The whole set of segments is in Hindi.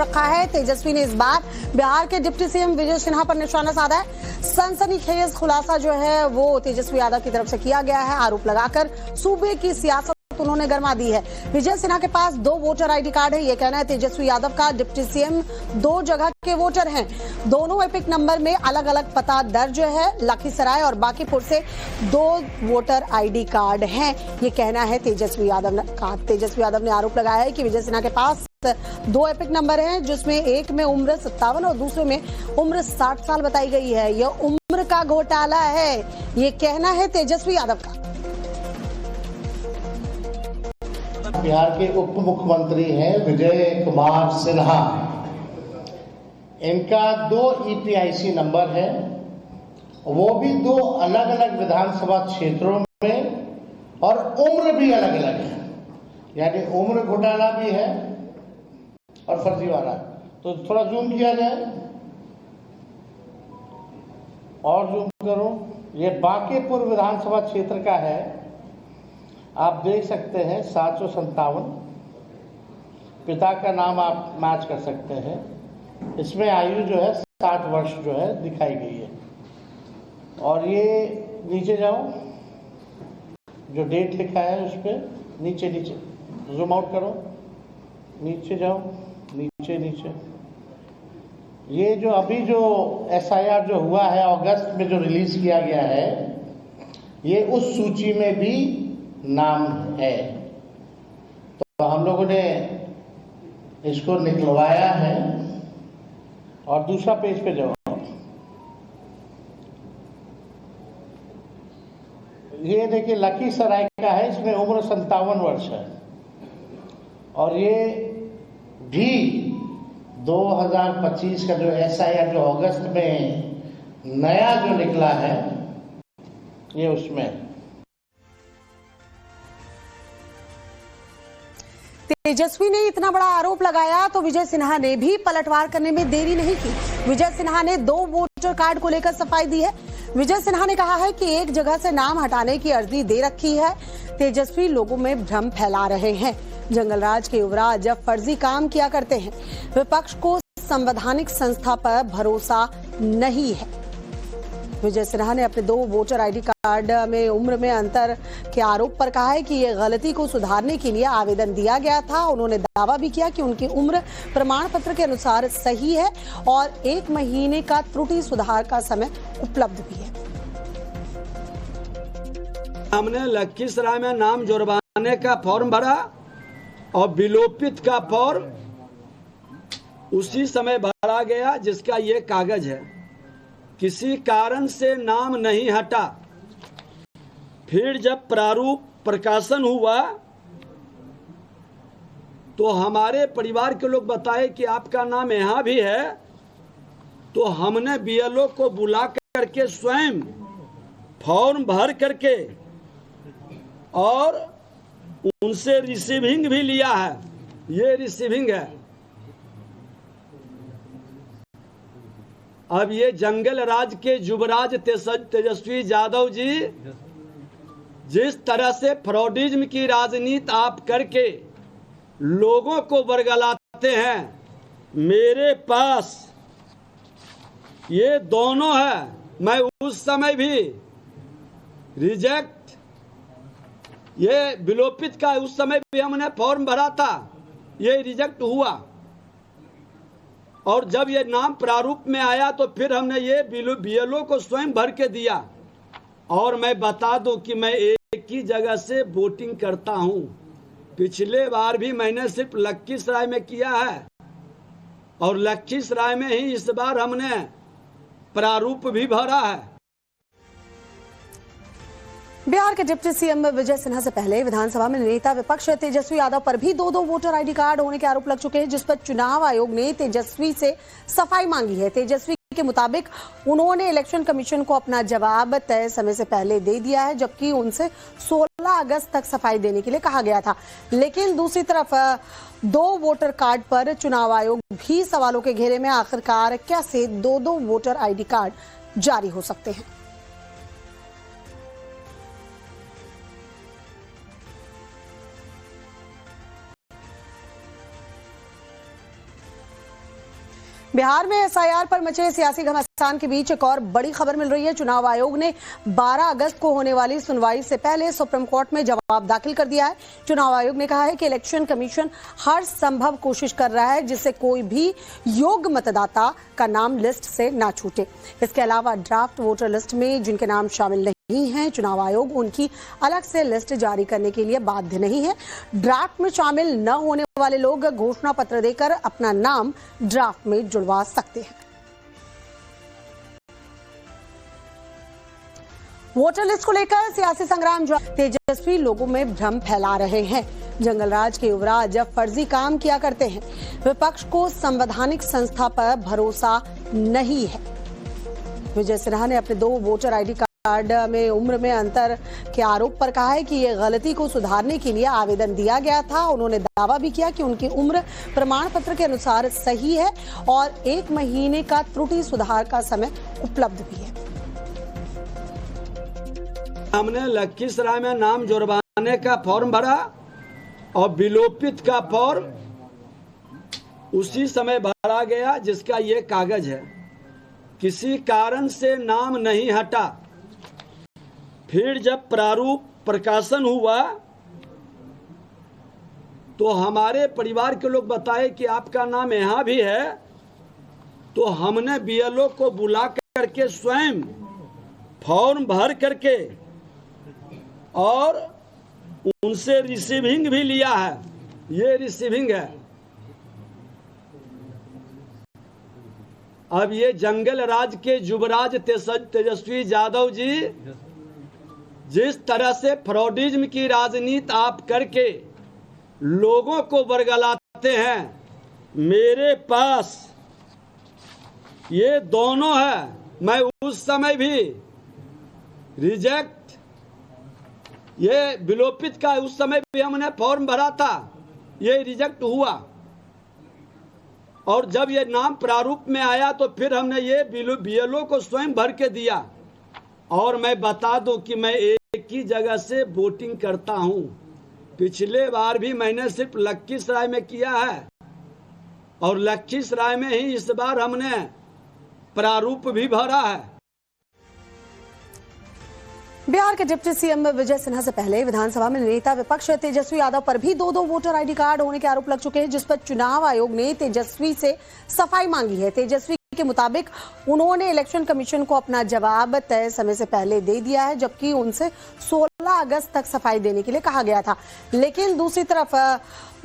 रखा है। तेजस्वी ने इस बार बिहार के डिप्टी सीएम विजय सिन्हा पर निशाना साधा है। सनसनीखेज खुलासा जो है वो तेजस्वी यादव की तरफ से किया गया है। आरोप लगाकर सूबे की सियासत उन्होंने गरमा दी है। विजय सिन्हा के पास 2 वोटर आईडी कार्ड है, ये कहना है तेजस्वी यादव का। डिप्टी सीएम 2 जगह के वोटर हैं। दोनों एपिक नंबर में अलग अलग पता दर्ज है। लखीसराय और बांकीपुर से 2 वोटर आईडी कार्ड हैं, ये कहना है तेजस्वी यादव का। तेजस्वी यादव ने आरोप लगाया है कि विजय सिन्हा के पास 2 एपिक नंबर हैं, जिसमें एक में उम्र 57 और दूसरे में उम्र 60 साल बताई गई है। यह उम्र का घोटाला है, ये कहना है तेजस्वी यादव का। बिहार के उप मुख्यमंत्री हैं विजय कुमार सिन्हा। इनका 2 ईपीआईसी नंबर है, वो भी 2 अलग अलग विधानसभा क्षेत्रों में, और उम्र भी अलग अलग है, यानी उम्र घोटाला भी है और फर्जीवाड़ा। तो थोड़ा जूम किया जाए और जूम करो। ये बांकीपुर विधानसभा क्षेत्र का है, आप देख सकते हैं 757। पिता का नाम आप मैच कर सकते हैं। इसमें आयु जो है 60 वर्ष जो है दिखाई गई है। और ये नीचे जाओ, जो डेट लिखा है उस पर नीचे नीचे जूम आउट करो, नीचे जाओ, नीचे नीचे। ये जो अभी जो एसआईआर जो हुआ है अगस्त में जो रिलीज किया गया है, ये उस सूची में भी नाम है। तो हम लोगों ने इसको निकलवाया है। और दूसरा पेज पे जाओ, ये देखिए लखीसराय का है, इसमें उम्र 57 वर्ष है। और ये भी 2025 का जो एसआईआर जो अगस्त में नया जो निकला है, ये उसमें। तेजस्वी ने इतना बड़ा आरोप लगाया तो विजय सिन्हा ने भी पलटवार करने में देरी नहीं की। विजय सिन्हा ने 2 वोटर कार्ड को लेकर सफाई दी है। विजय सिन्हा ने कहा है कि एक जगह से नाम हटाने की अर्जी दे रखी है। तेजस्वी लोगों में भ्रम फैला रहे हैं। जंगलराज के युवराज अब फर्जी काम किया करते हैं। विपक्ष को संवैधानिक संस्था पर भरोसा नहीं है। विजय सिन्हा ने अपने 2 वोटर आईडी कार्ड में उम्र में अंतर के आरोप पर कहा है कि यह गलती को सुधारने के लिए आवेदन दिया गया था। उन्होंने दावा भी किया कि उनकी उम्र प्रमाण पत्र के अनुसार सही है और 1 महीने का त्रुटि सुधार का समय उपलब्ध भी है। हमने लखीसराय में नाम जुड़वाने का फॉर्म भरा और विलोपित का फॉर्म उसी समय भरा गया जिसका ये कागज है। किसी कारण से नाम नहीं हटा। फिर जब प्रारूप प्रकाशन हुआ तो हमारे परिवार के लोग बताए कि आपका नाम यहाँ भी है। तो हमने बीएलओ को बुला करके स्वयं फॉर्म भर करके और उनसे रिसीविंग भी लिया है। ये रिसीविंग है। अब ये जंगल राज के युवराज तेजस्वी यादव जी जिस तरह से फ्रॉडिज्म की राजनीति आप करके लोगों को बरगलाते हैं, मेरे पास ये दोनों है। मैं उस समय भी रिजेक्ट, ये विलोपित का उस समय भी हमने फॉर्म भरा था, ये रिजेक्ट हुआ। और जब ये नाम प्रारूप में आया तो फिर हमने ये बीएलओ को स्वयं भर के दिया। और मैं बता दूं कि मैं एक ही जगह से वोटिंग करता हूं। पिछले बार भी मैंने सिर्फ लखीसराय में किया है और लखीसराय में ही इस बार हमने प्रारूप भी भरा है। बिहार के डिप्टी सीएम विजय सिन्हा से पहले विधानसभा में नेता विपक्ष तेजस्वी यादव पर भी 2 वोटर आईडी कार्ड होने के आरोप लग चुके हैं, जिस पर चुनाव आयोग ने तेजस्वी से सफाई मांगी है। तेजस्वी के मुताबिक उन्होंने इलेक्शन कमीशन को अपना जवाब तय समय से पहले दे दिया है, जबकि उनसे 16 अगस्त तक सफाई देने के लिए कहा गया था। लेकिन दूसरी तरफ 2 वोटर कार्ड पर चुनाव आयोग भी सवालों के घेरे में। आखिरकार कैसे 2 वोटर आईडी कार्ड जारी हो सकते हैं? बिहार में एसआईआर पर मचे सियासी घमासान के बीच एक और बड़ी खबर मिल रही है। चुनाव आयोग ने 12 अगस्त को होने वाली सुनवाई से पहले सुप्रीम कोर्ट में जवाब दाखिल कर दिया है। चुनाव आयोग ने कहा है कि इलेक्शन कमीशन हर संभव कोशिश कर रहा है जिससे कोई भी योग्य मतदाता का नाम लिस्ट से ना छूटे। इसके अलावा ड्राफ्ट वोटर लिस्ट में जिनके नाम शामिल नहीं हैं, चुनाव आयोग उनकी अलग से लिस्ट जारी करने के लिए बाध्य नहीं है। ड्राफ्ट में शामिल न होने वाले लोग घोषणा पत्र देकर अपना नाम ड्राफ्ट में जुड़वा सकते हैं। वोटर लिस्ट को लेकर सियासी संग्राम तेजस्वी लोगों में भ्रम फैला रहे हैं। जंगलराज के युवराज फर्जी काम किया करते हैं। विपक्ष को संवैधानिक संस्था पर भरोसा नहीं है। विजय सिन्हा ने अपने 2 वोटर आईडी कार्ड में उम्र में अंतर के आरोप पर कहा है कि ये गलती को सुधारने के लिए आवेदन दिया गया था। उन्होंने दावा भी किया कि उनकी उम्र प्रमाण पत्र के अनुसार सही है और 1 महीने का त्रुटि सुधार का समय उपलब्ध भी है। हमने लखीसराय में नाम जुड़वाने का फॉर्म भरा और विलोपित का फॉर्म उसी समय भरा गया जिसका ये कागज है। किसी कारण से नाम नहीं हटा। फिर जब प्रारूप प्रकाशन हुआ तो हमारे परिवार के लोग बताए कि आपका नाम यहाँ भी है, तो हमने बीएलओ को बुला करके स्वयं फॉर्म भर करके और उनसे रिसीविंग भी लिया है। ये रिसीविंग है। अब ये जंगल राज के युवराज तेजस्वी यादव जी जिस तरह से फ्रॉडिज्म की राजनीति आप करके लोगों को बरगलाते हैं, मेरे पास ये दोनों है। मैं उस समय भी रिजेक्ट, ये विलोपित का उस समय भी हमने फॉर्म भरा था, ये रिजेक्ट हुआ। और जब ये नाम प्रारूप में आया तो फिर हमने ये बीएलओ को स्वयं भर के दिया। और मैं बता दूं कि मैं एक ही जगह से वोटिंग करता हूं। पिछले बार भी मैंने सिर्फ लखीसराय में किया है और लखीसराय में ही इस बार हमने प्रारूप भी भरा है। बिहार के डिप्टी सीएम विजय सिन्हा से पहले विधानसभा में नेता विपक्ष तेजस्वी यादव पर भी 2 वोटर आईडी कार्ड होने के आरोप लग चुके हैं, जिस पर चुनाव आयोग ने तेजस्वी से सफाई मांगी है। तेजस्वी के मुताबिक उन्होंने इलेक्शन कमीशन को अपना जवाब तय समय से पहले दे दिया है, जबकि उनसे 16 अगस्त तक सफाई देने के लिए कहा गया था। लेकिन दूसरी तरफ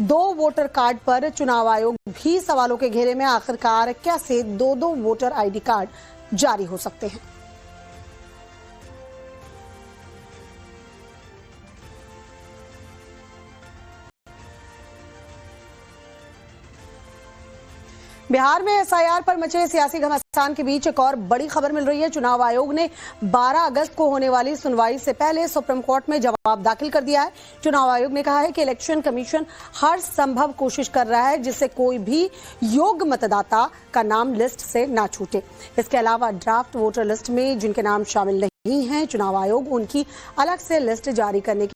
2 वोटर कार्ड पर चुनाव आयोग भी सवालों के घेरे में। आखिरकार कैसे 2 वोटर आईडी कार्ड जारी हो सकते हैं? बिहार में एसआईआर पर मचे सियासी घमासान के बीच एक और बड़ी खबर मिल रही है। चुनाव आयोग ने 12 अगस्त को होने वाली सुनवाई से पहले सुप्रीम कोर्ट में जवाब दाखिल कर दिया है। चुनाव आयोग ने कहा है कि इलेक्शन कमीशन हर संभव कोशिश कर रहा है जिससे कोई भी योग्य मतदाता का नाम लिस्ट से ना छूटे। इसके अलावा ड्राफ्ट वोटर लिस्ट में जिनके नाम शामिल नहीं हैं, चुनाव आयोग उनकी अलग से लिस्ट जारी करने